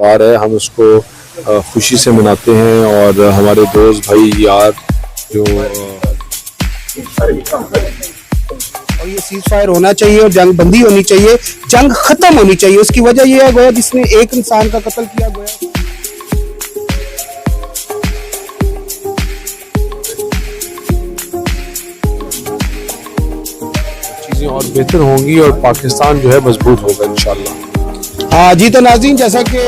त्यौहार है, हम उसको खुशी से मनाते हैं और हमारे दोस्त भाई यार जो और ये सीज फायर होना चाहिए और जंग बंदी होनी चाहिए, जंग खत्म होनी चाहिए। उसकी वजह यह है गोया जिसने एक इंसान का कत्ल किया गोया चीज़ें और बेहतर होंगी और पाकिस्तान जो है मजबूत होगा इंशाल्लाह। हाँ जी, तो नाज़रीन जैसा कि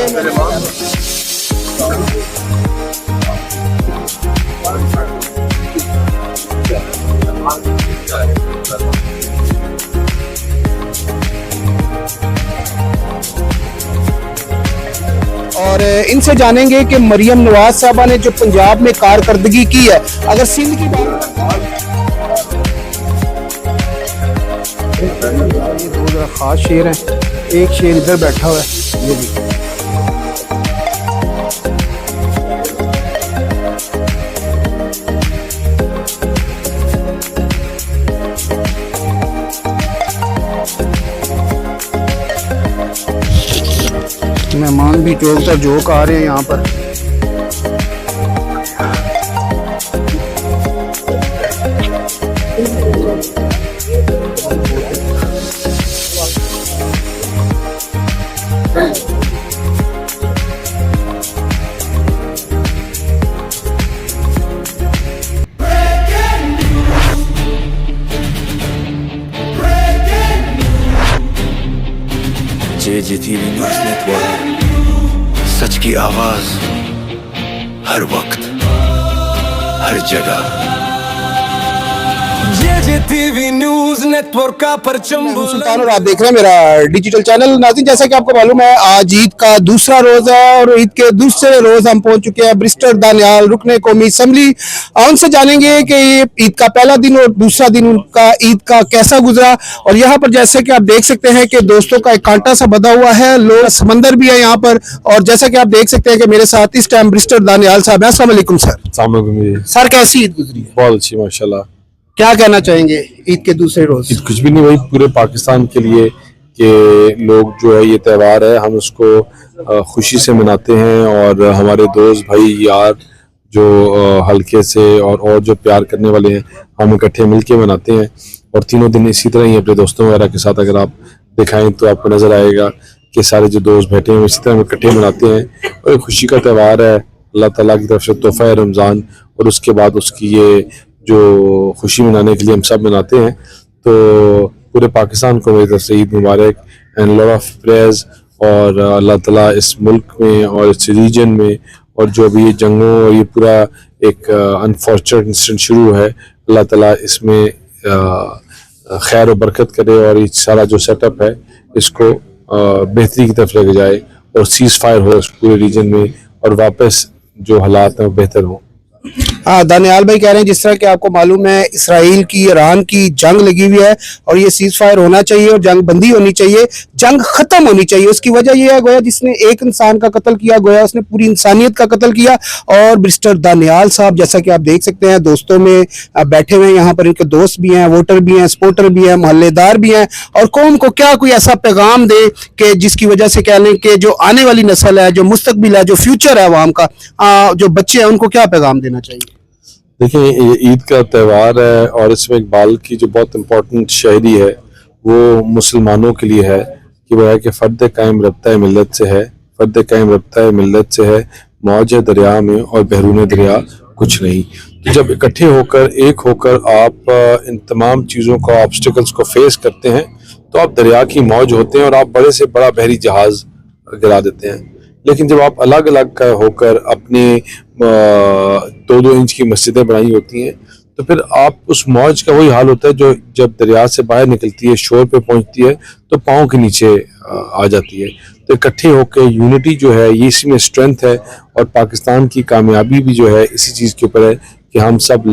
और इनसे जानेंगे कि मरियम नवाज साहबा ने जो पंजाब में कारकर्दगी की है, अगर सिंध की बात ये दो जरा खास शेर हैं, एक शेर इधर बैठा हुआ है, ये भी मेहमान भी जोक पर जोक आ रहे हैं यहाँ पर। JJTV न्यूज़ नेटवर्क, सच की आवाज हर वक्त हर जगह। JJTV न्यूज़ नेटवर्क का परचम सुल्तान और आप देख रहे हैं मेरा डिजिटल चैनल। नाज़रीन जैसा कि आपको मालूम है आज ईद का दूसरा रोज है और ईद के दूसरे रोज हम पहुंच चुके हैं ब्रिस्टर दानियाल रुकने कौमी असम्बली। उनसे जानेंगे कि ये ईद का पहला दिन और दूसरा दिन उनका ईद का कैसा गुजरा। और यहाँ पर जैसे कि आप देख सकते हैं कि दोस्तों का एक कांटा सा बंधा हुआ है, लोग समंदर भी है यहाँ पर। और जैसा कि आप देख सकते हैं कि मेरे साथ इस टाइम ब्रिस्टर दानियाल साहब हैं। अस्सलाम वालेकुम सर। अस्सलाम वालेकुम सर, कैसी ईद गुजरी है? बहुत अच्छी माशाल्लाह। क्या कहना चाहेंगे ईद के दूसरे रोज? कुछ भी नहीं भाई, पूरे पाकिस्तान के लिए कि लोग जो है ये त्यौहार है, हम उसको खुशी से मनाते हैं और हमारे दोस्त भाई यार जो हल्के से और जो प्यार करने वाले हैं, हम इकट्ठे मिलके मनाते हैं। और तीनों दिन इसी तरह ही अपने दोस्तों वगैरह के साथ अगर आप दिखाएं तो आपको नज़र आएगा कि सारे जो दोस्त बैठे हैं इसी तरह हम इकट्ठे मनाते हैं। और एक खुशी का त्यौहार है, अल्लाह ताला की तरफ से तोहफा है रमज़ान, और उसके बाद उसकी ये जो खुशी मनाने के लिए हम सब मनाते हैं। तो पूरे पाकिस्तान को मेरी तरफ से ईद मुबारक एंड लॉट ऑफ प्रेयर्स। और अल्लाह ताला इस मुल्क में और इस रीजन में और जो भी ये जंगों और ये पूरा एक अनफॉर्चुनेट इंसिडेंट शुरू है, अल्लाह ताला इसमें खैर और बरकत करे और ये सारा जो सेटअप है इसको बेहतरी की तरफ लेके जाए और सीज फायर हो इस पूरे रीजन में और वापस जो हालात हैं वो बेहतर हों। हाँ, दानियाल भाई कह रहे हैं जिस तरह कि आपको मालूम है इसराइल की ईरान की जंग लगी हुई है और ये सीज फायर होना चाहिए और जंग बंदी होनी चाहिए, जंग खत्म होनी चाहिए। उसकी वजह यह है गोया जिसने एक इंसान का कत्ल किया, गोया उसने पूरी इंसानियत का कत्ल किया। और ब्रिस्टर दानियाल साहब जैसा कि आप देख सकते हैं दोस्तों में बैठे हुए हैं, यहाँ पर इनके दोस्त भी हैं, वोटर भी हैं, सपोर्टर भी हैं, मोहल्लेदार भी हैं। और कौम को क्या कोई ऐसा पैगाम दे कि जिसकी वजह से कह लें कि जो आने वाली नस्ल है, जो मुस्तकबिल है, जो फ्यूचर है अवाम का, जो बच्चे हैं, उनको क्या पैगाम देना चाहिए? देखिए, ये ईद का त्यौहार है और इसमें इकबाल की जो बहुत इम्पोर्टेंट शायरी है वो मुसलमानों के लिए है कि वह है कि फ़र्द कायम रब्ता है मिल्लत से है, फ़र्द कायम रब्ता है मिल्लत से है, मौज है दरिया में और बहरूने दरिया कुछ नहीं। तो जब इकट्ठे होकर एक होकर आप इन तमाम चीज़ों को ऑब्स्टिकल्स को फेस करते हैं तो आप दरिया की मौज होते हैं और आप बड़े से बड़ा बहरी जहाज़ गिरा देते हैं। लेकिन जब आप अलग अलग होकर अपने 2-2 इंच की मस्जिदें बनाई होती हैं तो फिर आप उस मौज का वही हाल होता है जो जब दरिया से बाहर निकलती है, शोर पे पहुंचती है तो पाँव के नीचे आ जाती है। तो इकट्ठे होकर यूनिटी जो है ये इसी में स्ट्रेंथ है और पाकिस्तान की कामयाबी भी जो है इसी चीज़ के ऊपर है कि हम सब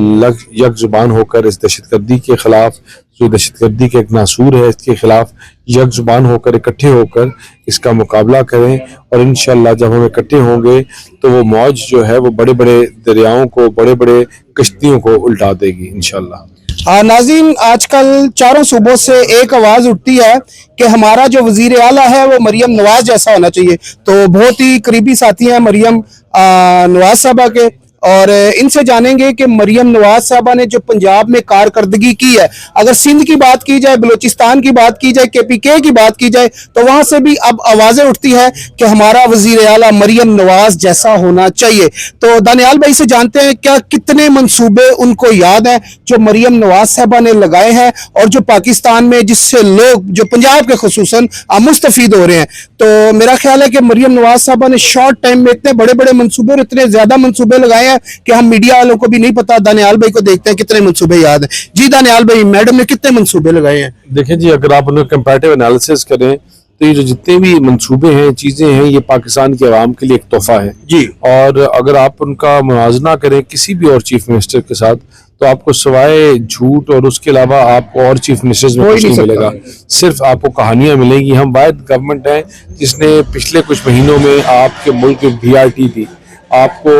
यक जुबान होकर इस दहशतगर्दी के ख़िलाफ़, जो दहशतगर्दी के एक नासूर है, इसके ख़िलाफ़ यक जुबान होकर इकट्ठे होकर इसका मुकाबला करें। और इंशाअल्लाह जब हम इकट्ठे होंगे तो वो मौज जो है वो बड़े बड़े दरियाओं को, बड़े बड़े कश्तियों को उल्टा देगी इंशाअल्लाह। नाज़रीन, आजकल चारों सूबों से एक आवाज़ उठती है कि हमारा जो वज़ीर आला है वो मरियम नवाज जैसा होना चाहिए। तो बहुत ही करीबी साथी हैं मरियम नवाज साहबा के, और इनसे जानेंगे कि मरियम नवाज साहबा ने जो पंजाब में कारकर्दगी की है, अगर सिंध की बात की जाए, बलूचिस्तान की बात की जाए, KPK की बात की जाए, तो वहां से भी अब आवाजें उठती है कि हमारा वजीर आला मरियम नवाज जैसा होना चाहिए। तो दानियाल भाई से जानते हैं क्या कितने मंसूबे उनको याद हैं जो मरियम नवाज साहबा ने लगाए हैं, और जो पाकिस्तान में जिससे लोग जो पंजाब के खुसूसन मुस्तफीद हो रहे हैं। तो मेरा ख्याल है कि मरियम नवाज साहबा ने शॉर्ट टाइम में इतने बड़े बड़े मंसूबे और इतने ज्यादा मंसूबे लगाए हैं कि हम मीडिया वालों को भी नहीं पता। दानियाल भाई को देखते हैं कितने मंसूबे याद हैं। जी दानियाल भाई, मैडम ने कितने मंसूबे लगाए हैं? देखें जी, अगर आप उनका कंपैरेटिव एनालिसिस करें तो ये जो जितने भी मंसूबे हैं, चीज़ें हैं, ये पाकिस्तान के अवाम के लिए एक तोहफा है जी। और अगर आप उनका मुआवजना करें किसी भी और चीफ मिनिस्टर के साथ, तो आपको सवाए झूठ और उसके अलावा आपको और चीफ मिनिस्टर्स में कुछ नहीं मिलेगा। सिर्फ आपको कहानियां मिलेंगी। हम वाहिद गवर्नमेंट है जिसने पिछले कुछ महीनों में आपके मुल्क में BRT दी, आपको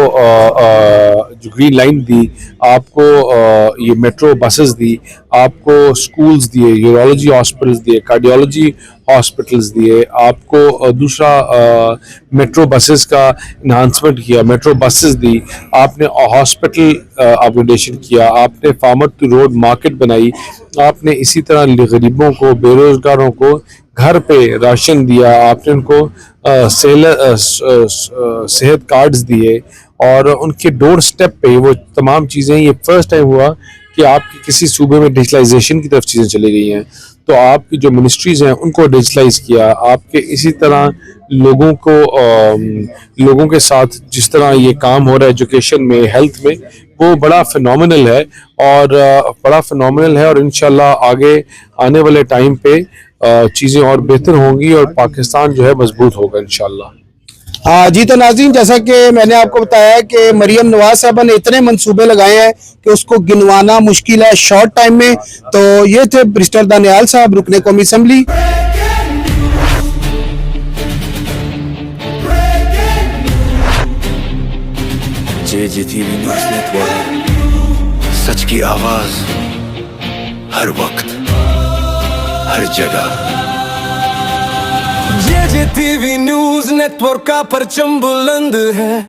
जो ग्रीन लाइन दी, आपको ये मेट्रो बसेस दी, आपको स्कूल्स दिए, यूरोलॉजी हॉस्पिटल्स दिए, कार्डियोलॉजी हॉस्पिटल्स दिए, आपको दूसरा मेट्रो बसेस का इन्हांसमेंट किया, मेट्रो बसेस दी, आपने हॉस्पिटल अपग्रेडेशन किया, आपने फार्मर टू रोड मार्केट बनाई, आपने इसी तरह गरीबों को, बेरोजगारों को घर पे राशन दिया, आपने उनको सेहत कार्ड्स दिए और उनके डोर स्टेप पे वो तमाम चीज़ें। ये फर्स्ट टाइम हुआ कि आपकी किसी सूबे में डिजिटलाइजेशन की तरफ चीज़ें चली गई हैं। तो आपकी जो मिनिस्ट्रीज हैं उनको डिजिटलाइज किया। आपके इसी तरह लोगों के साथ जिस तरह ये काम हो रहा है एजुकेशन में, हेल्थ में, वो बड़ा फिनोमिनल है और इंशाल्लाह आगे आने वाले टाइम पे चीज़ें और बेहतर होंगी और पाकिस्तान जो है मजबूत होगा इंशाल्लाह। जी तो नाज़रीन, जैसा कि मैंने आपको बताया कि मरियम नवाज साहबा ने इतने मंसूबे लगाए हैं कि उसको गिनवाना मुश्किल है शॉर्ट टाइम में। तो ये थे बैरिस्टर दानियाल साहब, रुकने कौमी असम्बली। JTV न्यूज़ नेटवर्क, सच की आवाज हर वक्त हर जगह। JTV न्यूज़ नेटवर्क का परचम बुलंद है।